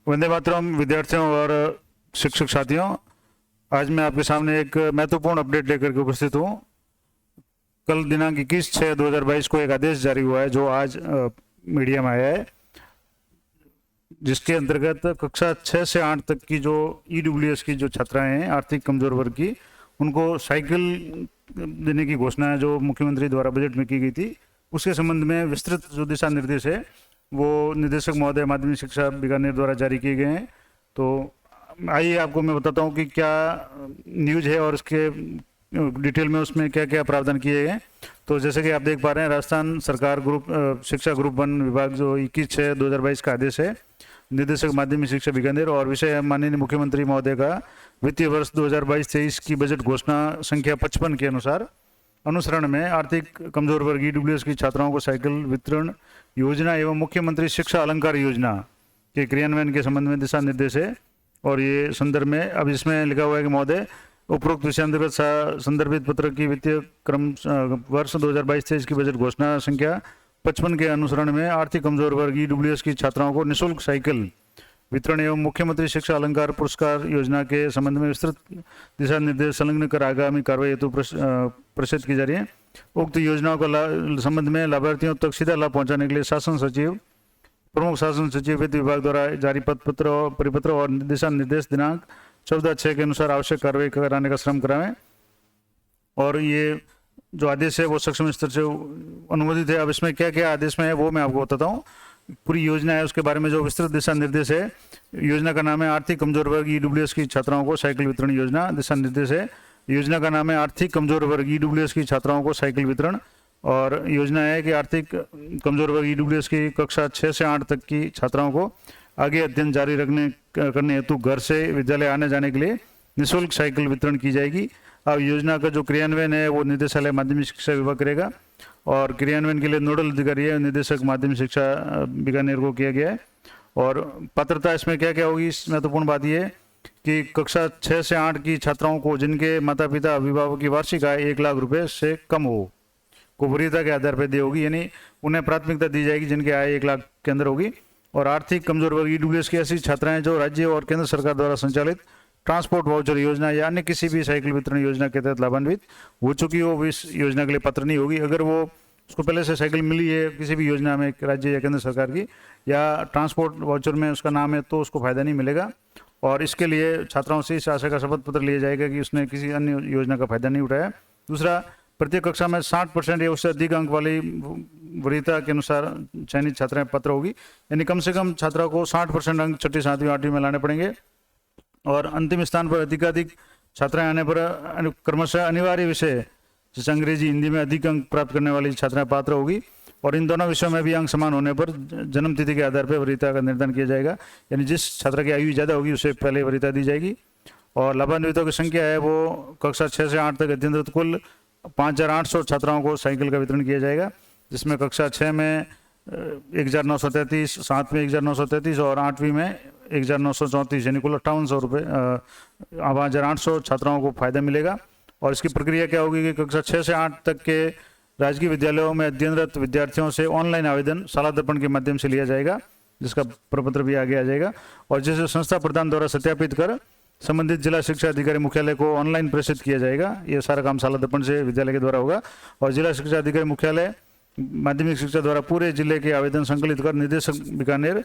वंदे मातरम विद्यार्थियों और शिक्षक साथियों, आज मैं आपके सामने एक महत्वपूर्ण अपडेट लेकर के उपस्थित हूँ। कल दिनांक 21/6/2022 को एक आदेश जारी हुआ है जो आज मीडिया में आया है, जिसके अंतर्गत कक्षा 6 से 8 तक की जो ईडब्ल्यूएस की जो छात्राएं हैं, आर्थिक कमजोर वर्ग की, उनको साइकिल देने की घोषणा जो मुख्यमंत्री द्वारा बजट में की गई थी, उसके संबंध में विस्तृत जो दिशा निर्देश है वो निदेशक महोदय माध्यमिक शिक्षा बीकानेर द्वारा जारी किए गए हैं। तो आइए आपको मैं बताता हूँ कि क्या न्यूज़ है और इसके डिटेल में उसमें क्या क्या प्रावधान किए गए हैं। तो जैसे कि आप देख पा रहे हैं, राजस्थान सरकार शिक्षा ग्रुप 1 विभाग जो 21/6/2022 का आदेश है, निदेशक माध्यमिक शिक्षा बीकानेर, और विषय माननीय मुख्यमंत्री महोदय का वित्तीय वर्ष 2022-23 की बजट घोषणा संख्या 55 के अनुसरण में आर्थिक कमजोर वर्ग ईडब्ल्यूएस की छात्राओं को साइकिल वितरण योजना एवं मुख्यमंत्री शिक्षा अलंकार योजना के क्रियान्वयन के संबंध में दिशा निर्देश है। और ये संदर्भ में अब इसमें लिखा हुआ है कि महोदय, उपरोक्त विषय अंतर्गत संदर्भित पत्र की वित्तीय क्रम वर्ष 2022-23 की बजट घोषणा संख्या 55 के अनुसरण में आर्थिक कमजोर वर्ग ईडब्ल्यूएस की छात्राओं को निःशुल्क साइकिल वितरण एवं मुख्यमंत्री शिक्षा अलंकार पुरस्कार योजना के संबंध में विस्तृत दिशा निर्देश संलग्न कर आगामी कार्रवाई हेतु प्रेषित की जा रही है। उक्त योजनाओं का संबंध में लाभार्थियों तक सीधा लाभ पहुंचाने के लिए शासन सचिव, प्रमुख शासन सचिव वित्त विभाग द्वारा जारी परिपत्र और दिशा निर्देश दिनांक 14/6 के अनुसार आवश्यक कार्रवाई कराने का श्रम कराएं। और ये जो आदेश है वो सक्षम स्तर से अनुमोदित है। अब इसमें क्या क्या आदेश में है वो मैं आपको बताता हूँ। पूरी योजना है उसके बारे में जो विस्तृत दिशा निर्देश है, योजना का नाम है आर्थिक कमजोर वर्ग ईडब्ल्यूएस की छात्राओं को साइकिल वितरण योजना। दिशा निर्देश है, योजना का नाम है आर्थिक कमजोर वर्ग ईडब्ल्यूएस की छात्राओं को साइकिल वितरण, और योजना है कि आर्थिक कमजोर वर्ग ईडब्ल्यूएस की कक्षा 6 से 8 तक की छात्राओं को आगे अध्ययन जारी करने हेतु घर से विद्यालय आने जाने के लिए निःशुल्क साइकिल वितरण की जाएगी। अब योजना का जो क्रियान्वयन है वो निदेशालय माध्यमिक शिक्षा विभाग करेगा, और क्रियान्वयन के लिए नोडल अधिकारी है निदेशक माध्यमिक शिक्षा बीकानेर को किया गया है। और पात्रता इसमें क्या क्या होगी, महत्वपूर्ण बात यह है कि कक्षा 6 से 8 की छात्राओं को जिनके माता पिता अभिभावक की वार्षिक आय 1 लाख रुपए से कम हो, को वरीयता के आधार पर दी होगी, यानी उन्हें प्राथमिकता दी जाएगी जिनकी आय 1 लाख के अंदर होगी। और आर्थिक कमजोर वर्ग ईडब्ल्यूएस की ऐसी छात्राएं जो राज्य और केंद्र सरकार द्वारा संचालित ट्रांसपोर्ट वाउचर योजना या अन्य किसी भी साइकिल वितरण योजना के तहत लाभान्वित हो चुकी हो, वो इस योजना के लिए पात्र नहीं होगी। अगर वो उसको पहले से साइकिल मिली है किसी भी योजना में, राज्य या केंद्र सरकार की, या ट्रांसपोर्ट वाउचर में उसका नाम है, तो उसको फायदा नहीं मिलेगा। और इसके लिए छात्राओं से इस आशय का शपथ पत्र लिया जाएगा कि उसने किसी अन्य योजना का फायदा नहीं उठाया। दूसरा, प्रत्येक कक्षा में 60% या उससे अधिक अंक वाली वरीयता के अनुसार चयनित छात्राएं पात्र होगी, यानी कम से कम छात्रा को 60% अंक 6ठी 7वीं 8वीं में लाने पड़ेंगे। और अंतिम स्थान पर अधिकाधिक छात्राएं आने पर क्रमशः अनिवार्य विषय जैसे अंग्रेजी हिंदी में अधिक अंक प्राप्त करने वाली छात्राएं पात्र होगी। और इन दोनों विषयों में भी अंक समान होने पर जन्म तिथि के आधार पर वरीयता का निर्धारण किया जाएगा, यानी जिस छात्रा की आयु ज़्यादा होगी उसे पहले वरीयता दी जाएगी। और लाभान्वितों की संख्या है वो कक्षा 6 से 8 तक अध्ययनरत कुल 5800 छात्राओं को साइकिल का वितरण किया जाएगा, जिसमें कक्षा 6 में 1933, 7 में 1933 और 8वीं में 1934, यानी कुल 5800 रुपये 5800 छात्राओं को फायदा मिलेगा। और इसकी प्रक्रिया क्या होगी कि कक्षा 6 से 8 तक के राजकीय विद्यालयों में अध्ययनरत विद्यार्थियों से ऑनलाइन आवेदन शाला दर्पण के माध्यम से लिया जाएगा, जिसका प्रपत्र भी आगे आ जाएगा, और जिसे संस्था प्रधान द्वारा सत्यापित कर संबंधित जिला शिक्षा अधिकारी मुख्यालय को ऑनलाइन प्रेषित किया जाएगा। ये सारा काम शाला दर्पण से विद्यालय के द्वारा होगा। और जिला शिक्षा अधिकारी मुख्यालय माध्यमिक शिक्षा द्वारा पूरे जिले के आवेदन संकलित कर निदेशक बीकानेर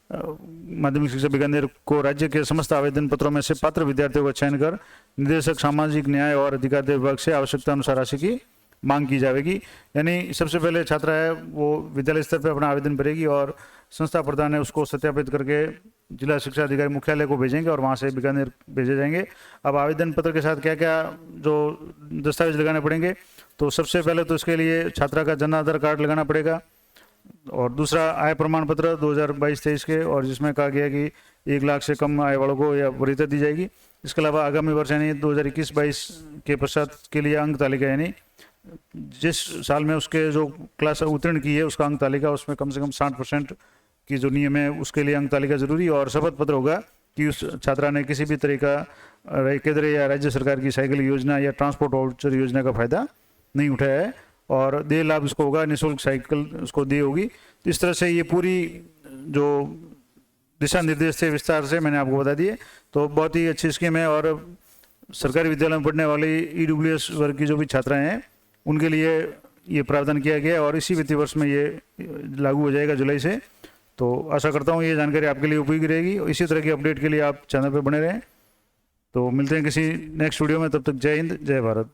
माध्यमिक शिक्षा बीकानेर को राज्य के समस्त आवेदन पत्रों में से पात्र विद्यार्थियों का चयन कर निदेशक सामाजिक न्याय और अधिकारिता विभाग से आवश्यकता अनुसार राशि की मांग की जाएगी। यानी सबसे पहले छात्रा है वो विद्यालय स्तर पर अपना आवेदन भरेगी और संस्था प्रधान है उसको सत्यापित करके जिला शिक्षा अधिकारी मुख्यालय को भेजेंगे और वहाँ से बीकानेर भेजे जाएंगे। अब आवेदन पत्र के साथ क्या क्या जो दस्तावेज लगाने पड़ेंगे, तो सबसे पहले तो इसके लिए छात्रा का जन आधार कार्ड लगाना पड़ेगा, और दूसरा आय प्रमाण पत्र 2022-23 के, और जिसमें कहा गया कि 1 लाख से कम आय वालों को या वरीयता दी जाएगी। इसके अलावा आगामी वर्ष यानी 2021-22 के पश्चात के लिए अंक तालिका, यानी जिस साल में उसके जो क्लास उत्तीर्ण की है उसका अंक तालिका, उसमें कम से कम 60% की जो नियम है उसके लिए अंक तालिका जरूरी। और शपथ पत्र होगा कि उस छात्रा ने किसी भी तरह का केंद्र या राज्य सरकार की साइकिल योजना या ट्रांसपोर्ट वाउचर योजना का फायदा नहीं उठाया है, और देय लाभ उसको होगा, निःशुल्क साइकिल उसको दी होगी। तो इस तरह से ये पूरी जो दिशा निर्देश थे विस्तार से मैंने आपको बता दिए। तो बहुत ही अच्छी स्कीम है और सरकारी विद्यालय में पढ़ने वाली ईडब्ल्यूएस वर्ग की जो भी छात्राएं हैं उनके लिए ये प्रावधान किया गया है और इसी वित्तीय वर्ष में ये लागू हो जाएगा जुलाई से। तो आशा करता हूँ ये जानकारी आपके लिए उपयोगी रहेगी। इसी तरह की अपडेट के लिए आप चैनल पर बने रहें। तो मिलते हैं किसी नेक्स्ट वीडियो में, तब तक जय हिंद जय भारत।